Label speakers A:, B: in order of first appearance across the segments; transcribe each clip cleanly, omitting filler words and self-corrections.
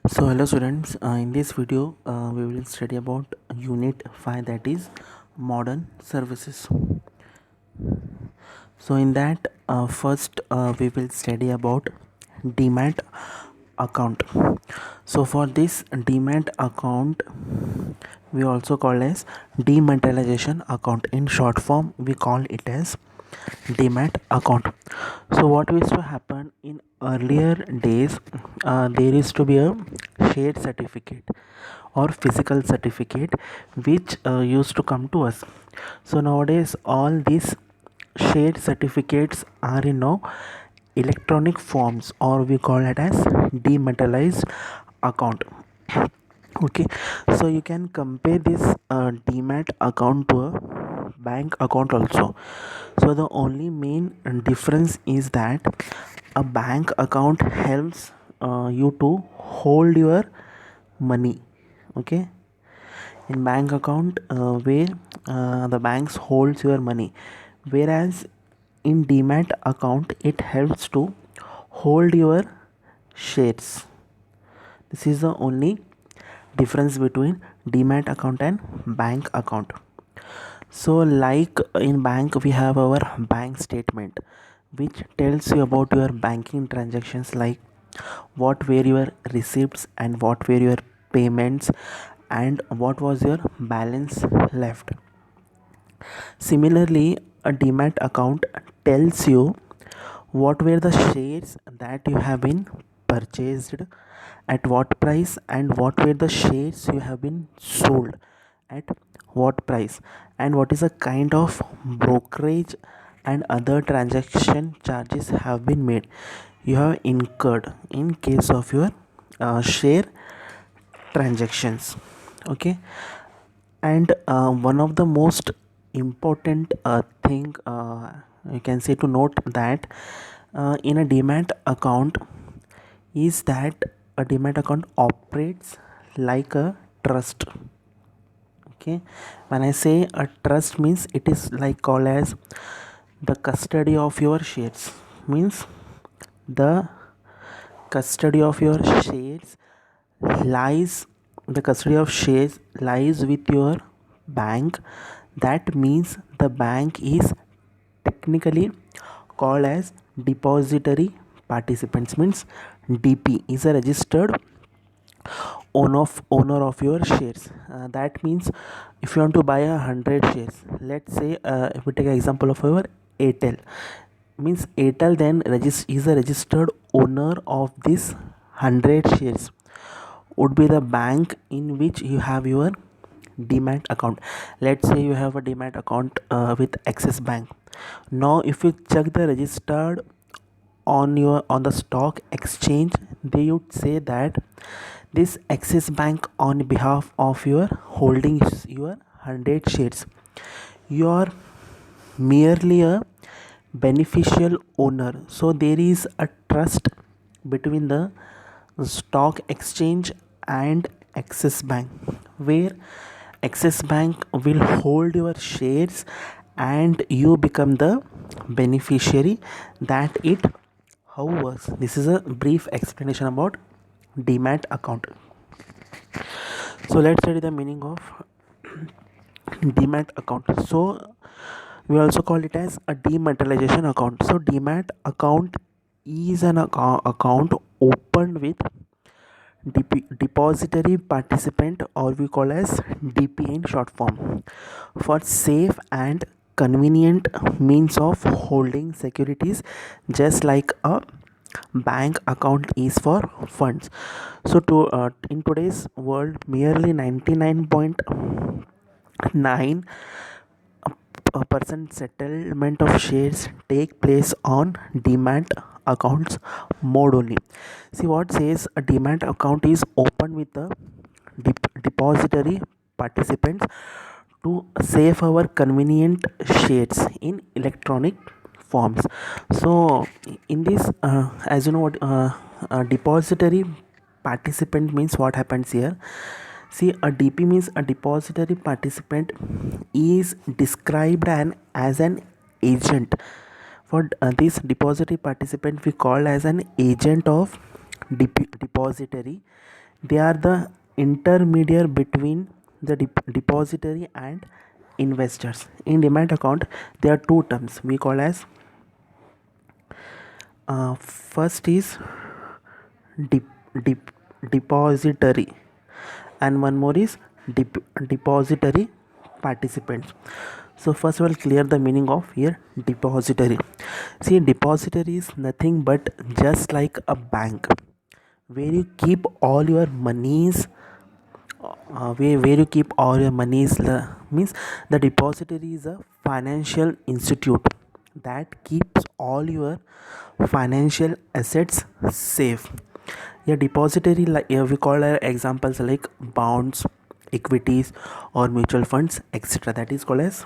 A: So hello students, in this video we will study about unit 5, that is modern services. So in that first we will study about demat account. So for this demat account we also call as dematerialization account. In short form we call it as demat account. So what used to happen in earlier days, there used to be a shared certificate or physical certificate which used to come to us. So nowadays all these shared certificates are in now electronic forms, or we call it as dematerialized account. Okay, so you can compare this demat account to a bank account also. So the only main difference is that a bank account helps you to hold your money. Okay, in bank account where the banks holds your money, whereas in demat account it helps to hold your shares. This is the only difference between demat account and bank account. So like in bank we have our bank statement which tells you about your banking transactions, like what were your receipts and what were your payments and what was your balance left. Similarly, a demat account tells you what were the shares that you have been purchased, at what price, and what were the shares you have been sold at what price, and what is the kind of brokerage and other transaction charges have been made, you have incurred in case of your share transactions. Okay, and one of the most important thing you can say to note that in a demat account is that a demat account operates like a trust. Okay, when I say a trust means it is like called as the custody of your shares, means the custody of your shares lies the custody of shares lies with your bank. That means the bank is technically called as depository participants, means DP is a registered owner of your shares. That means if you want to buy 100 shares, let's say if we take an example of our Airtel, means Airtel then is a registered owner of this 100 shares, would be the bank in which you have your demat account. Let's say you have a demat account with Axis Bank. Now if you check the registered on the stock exchange, they would say that this Axis Bank on behalf of your holdings your 100 shares, you are merely a beneficial owner. So there is a trust between the stock exchange and Axis Bank, where Axis Bank will hold your shares and you become the beneficiary. That it how works. This is a brief explanation about demat account. So let's study the meaning of demat account. So we also call it as a dematerialization account. So demat account is an account opened with depository participant, or we call as DP in short form, for safe and convenient means of holding securities, just like a bank account is for funds. So to in today's world, merely 99.9 percent settlement of shares take place on demat accounts mode only. See what says, a demat account is open with the depository participants to save our convenient shares in electronic forms. So in this as you know what depository participant means, what happens here. See, a DP means a depository participant is described as an agent. For this depository participant we call as an agent of depository, They are the intermediary between the depository and investors. In demat account, there are two terms we call as first is dep- dep- depository, and one more is depository participants. So first we will clear the meaning of here depository. See, depository is nothing but just like a bank where you keep all your monies, where you keep all your monies, means the depository is a financial institute that keeps all your financial assets safe. A depository, like we call examples like bonds, equities, or mutual funds, etc. That is called as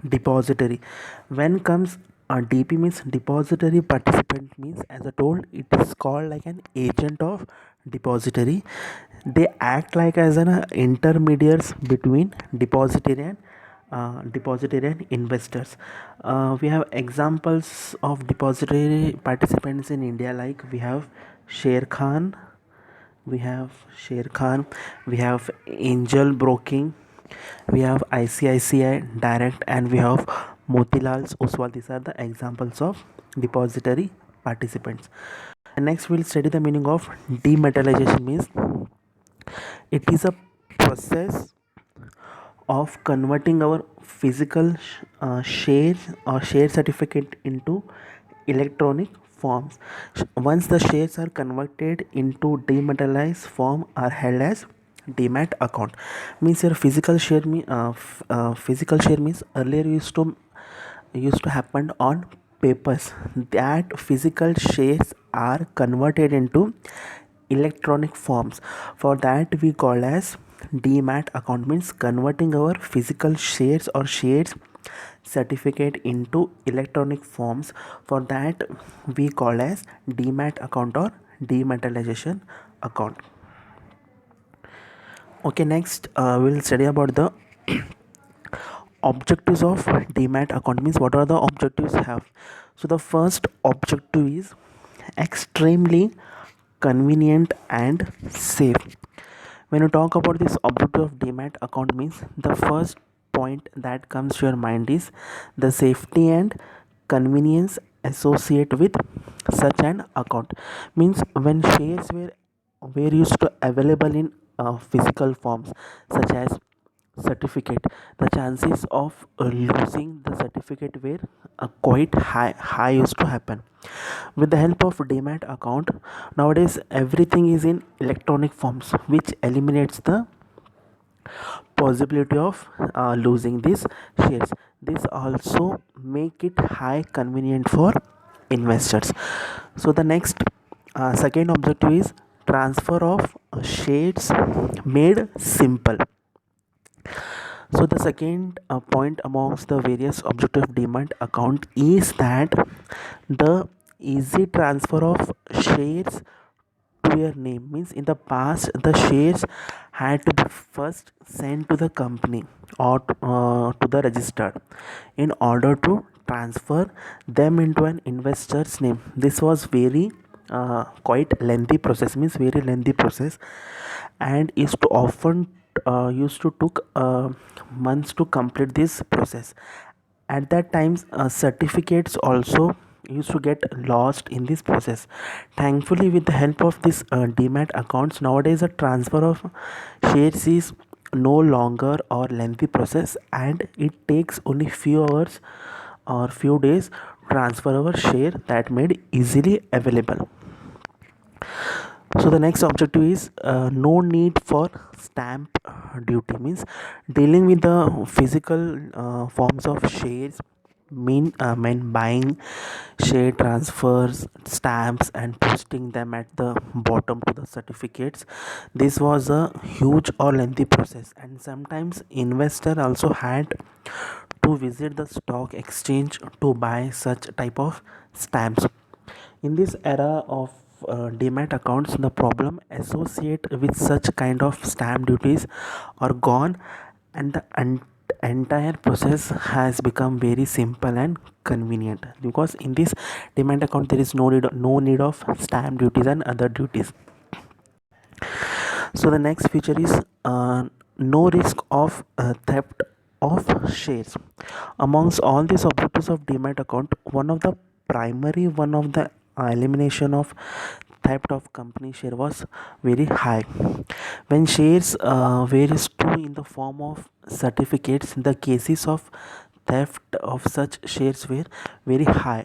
A: depository. When comes DP means depository participant, means as I told, it is called like an agent of depository. They act like as an intermediaries between depository and investors. We have examples of depository participants in India, like we have Sher Khan, we have Sher Khan, we have Angel Broking, we have ICICI Direct, and we have Motilal Oswal. These are the examples of depository participants. And next we'll study the meaning of dematerialization. Means it is a process of converting our physical share or share certificate into electronic forms. Once the shares are converted into dematerialized form are held as demat account. Means your physical share means earlier used to happen on papers. That physical shares are converted into electronic forms. For that we call as demat account, means converting our physical shares or shares certificate into electronic forms. For that we call as demat account or dematerialization account. Okay, next we'll study about the objectives of demat account. Means what are the objectives have. So the first objective is extremely convenient and safe. When you talk about this objective of demat account, means the first point that comes to your mind is the safety and convenience associated with such an account. Means when shares were used to available in physical forms such as certificate, the chances of losing the certificate were quite high used to happen. With the help of demat account, nowadays everything is in electronic forms, which eliminates the possibility of losing these shares. This also make it high convenient for investors. So the next second objective is transfer of shares made simple. So the second point amongst the various objective demat account is that the easy transfer of shares to your name. Means in the past the shares had to be first sent to the company or to the registered in order to transfer them into an investor's name. This was very quite lengthy process, means very lengthy process, and is to often used to took months to complete this process. At that times certificates also used to get lost in this process. Thankfully, with the help of this demat accounts, nowadays the transfer of shares is no longer or lengthy process, and it takes only few hours or few days transfer our share that made easily available. So the next objective is no need for stamp duty. Means dealing with the physical forms of shares mean buying share transfers, stamps, and posting them at the bottom to the certificates. This was a huge or lengthy process, and sometimes investor also had to visit the stock exchange to buy such type of stamps. In this era of demat accounts, the problem associated with such kind of stamp duties are gone, and the entire process has become very simple and convenient, because in this demat account there is no need of stamp duties and other duties. So the next feature is no risk of theft of shares. Amongst all these objectives of demat account, one of the elimination of theft of company share was very high. When shares were stored in the form of certificates, the cases of theft of such shares were very high.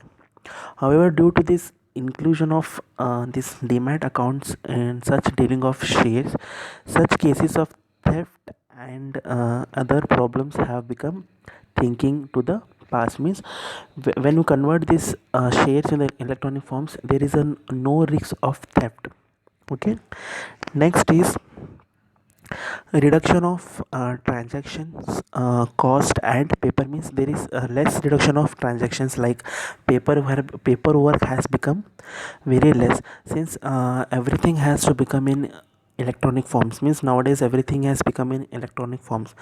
A: However, due to this inclusion of this demat accounts and such dealing of shares, such cases of theft and other problems have become thinking to the past. Means when you convert these shares in the electronic forms, there is a no risk of theft. Okay. Next is reduction of transactions cost and paper. Means there is less reduction of transactions, like paperwork has become very less, since everything has to become in electronic forms. Means nowadays everything has become in electronic forms.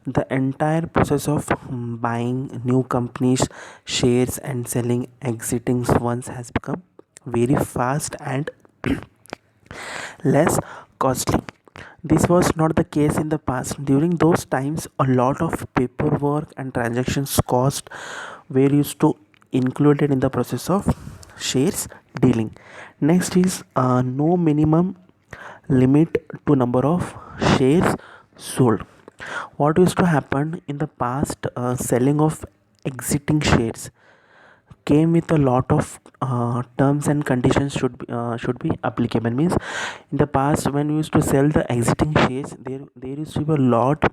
A: The entire process of buying new companies shares and selling exiting ones has become very fast and less costly. This was not the case in the past. During those times, a lot of paperwork and transactions cost were used to included in the process of shares dealing. Next is no minimum limit to number of shares sold. What used to happen in the past, selling of exiting shares came with a lot of terms and conditions should be applicable. Means in the past, when we used to sell the exiting shares, there used to be a lot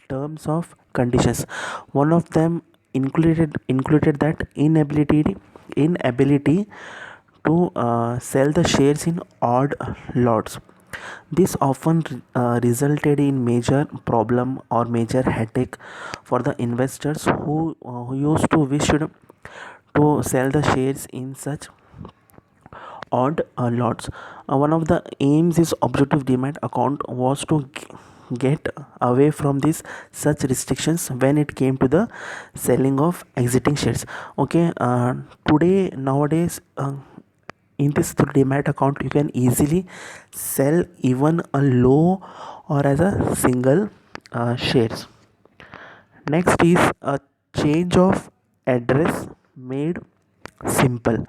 A: terms of conditions. One of them included that inability to sell the shares in odd lots. This often resulted in major problem or major headache for the investors who used to wish to sell the shares in such odd lots. One of the aims is objective demat account was to get away from this such restrictions when it came to the selling of exiting shares. Okay. Today nowadays, in this demat account you can easily sell even a low or as a single shares. Next is a change of address made simple.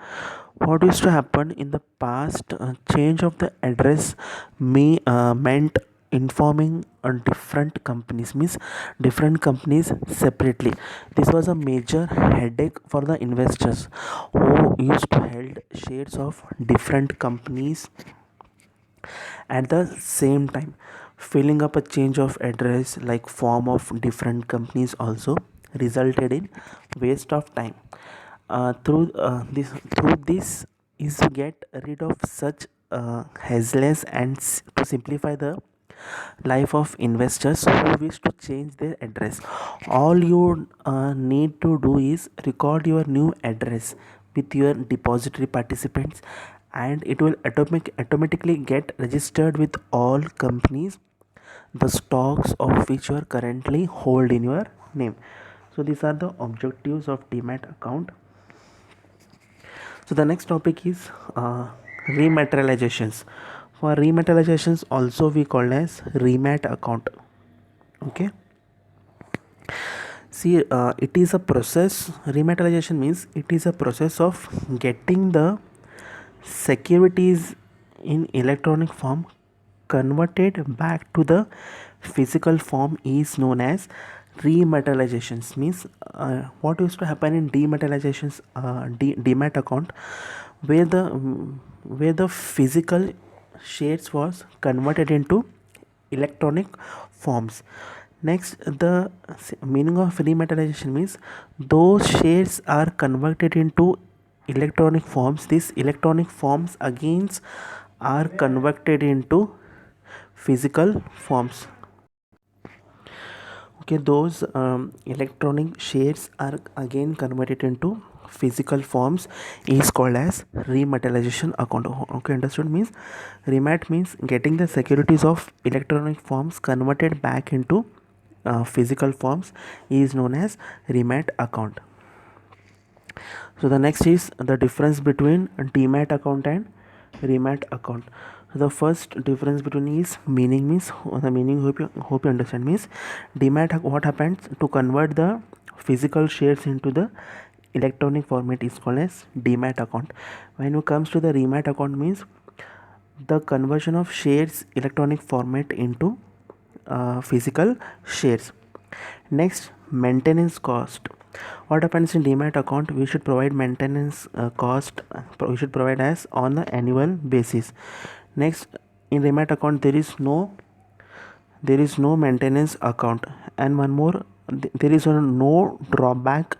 A: What used to happen in the past, change of the address meant informing different companies. Means different companies separately. This was a major headache for the investors who used to hold shares of different companies at the same time. Filling up a change of address like form of different companies also resulted in waste of time. Through this is to get rid of such hassles and to simplify the life of investors who wish to change their address. All you need to do is record your new address with your depository participants, and it will automatically get registered with all companies the stocks of which you are currently hold in your name. So these are the objectives of demat account. So the next topic is rematerializations. For rematerializations also we call as remat account. Okay. See, it is a process. Rematerialization means it is a process of getting the securities in electronic form converted back to the physical form is known as rematerializations. Means what used to happen in dematerializations, demat account, where the physical shares was converted into electronic forms. Next, the meaning of rematerialization means those shares are converted into electronic forms. These electronic forms again are converted into physical forms. Okay, those electronic shares are again converted into physical forms is called as rematerialization account. Okay, understood? Means remat means getting the securities of electronic forms converted back into physical forms is known as remat account. So the next is the difference between demat account and remat account. The first difference between is meaning means the meaning hope you understand means demat what happens to convert the physical shares into the electronic format is called as demat account. When it comes to the remat account means the conversion of shares electronic format into physical shares. Next, maintenance cost. What happens in demat account? We should provide maintenance cost. We should provide as on an annual basis. Next, in demat account there is no maintenance account, and one more, there is no drawback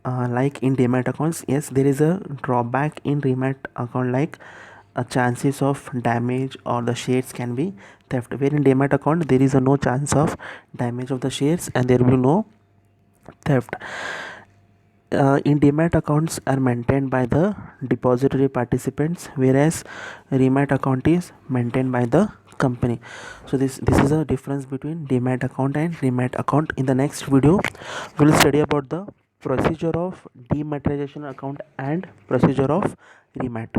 A: like in demat accounts. Yes, there is a drawback in demat account, like chances of damage or the shares can be theft, where in demat account there is no chance of damage of the shares and there will be no theft. In demat accounts are maintained by the depository participants, whereas remat account is maintained by the company. So this is a difference between demat account and remat account. In the next video we will study about the procedure of dematerialization account and procedure of remat.